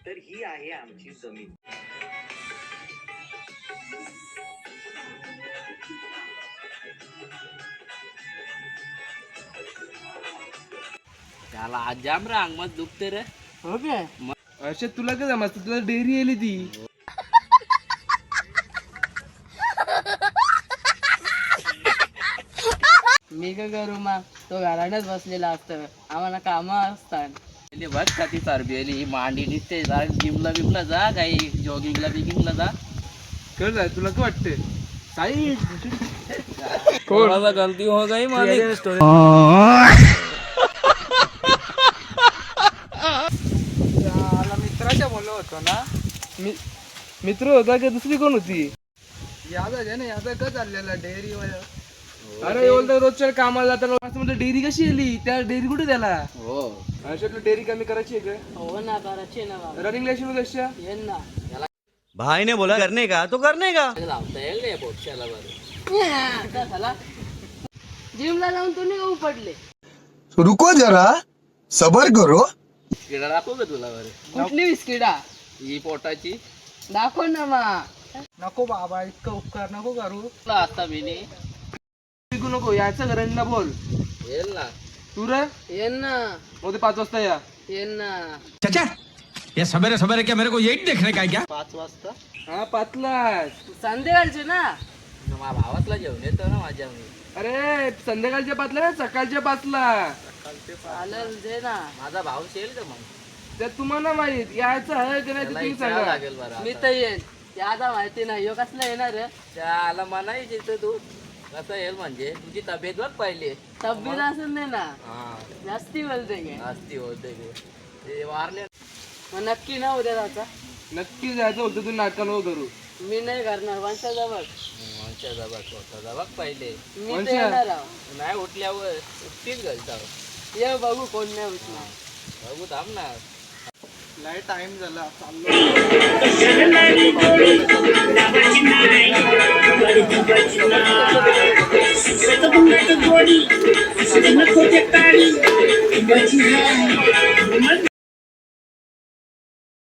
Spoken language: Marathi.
तर ही आहे आमची जमीन. त्याला आज जाम रांग मत दुखते रे. हो काय अच्छा तुला काय जमत तुला डेअरी आली ती. मी काय करू मग तो घरानेच बसलेला असतं आम्हाला कामं असतात बघ का ती चरबी मांडी निघते जा जिमला बिमला जा काही जॉगिंगला बिगिंगला जा. कर जाय तुला काय वाटते साई थोड़ा गलती हो गई मालिक. मित्राच्या बोललो होतो ना मित्र होता की दुसरी कोण होती. यादा आहे ना यादा का चाललेला डेअरी अरे बोलतो रोजच्या कामाला जाताना म्हणजे डेअरी कशी आली त्या डेअरी कुठे त्याला. हो तुला डेअरी कमी करायची आहे हो ना करायचे ना बाबा का रनिंग लायसन कशा येईन ना भाई ने बोला करने का तो करने का. लावता येईल रे बोक्षाला बरं. आता झाला जिमला जाऊन तुम्ही गहू पडले रुको जरा सबर करो. किडा दाखवू का तुला बरं. कुठली बिस्किटा ही पोटाची दाखव ना मा नको बाबा इतकं उपकार नको करू. तुला आता मी विकू नको यायचं घरांना बोल येईल ना. तू रे येईन ना मग ते 5 वाजता या. येईन ना चाचा ये सवेरे सवेरे क्या मेरे को यही देखने का है क्या. 5 वाजता हा 5ला. संध्याकाळचे ना माझ्या भावातला जेवण येतो ना माझ्या मी. अरे संध्याकाळच्या 5ला ना सकाळच्या 5ला. चालेल दे ना माझा भाऊ येईल का मग. त्यात तुम्हाला माहित यायचं आहे की नाही ते त्याला तुम्ही विचारावं सांगा. लागेल बरं मी आता. तर येईन ते आता माहिती नाही यो कसला येणार रे त्याला म्हणायचे तर तू कसं येईल म्हणजे तुझी तब्येत बघ पाहिली. तब्येत असेल नाही ना हा जास्ती बोलते काय असती होते ते वारले. मग नक्की ना उद्या जायचा नक्की जायचं होतं तू नाटक नको करू. मी नाही करणार वंशाचा बघ वंशाचा बघ स्वतःचा बघ पहिले. मी तर वंशा. येणार आहो नाही उठल्यावर उठतीच घालता. ये बघू कोण नाही उठणार बघू थांब ना. नाही टाइम झाला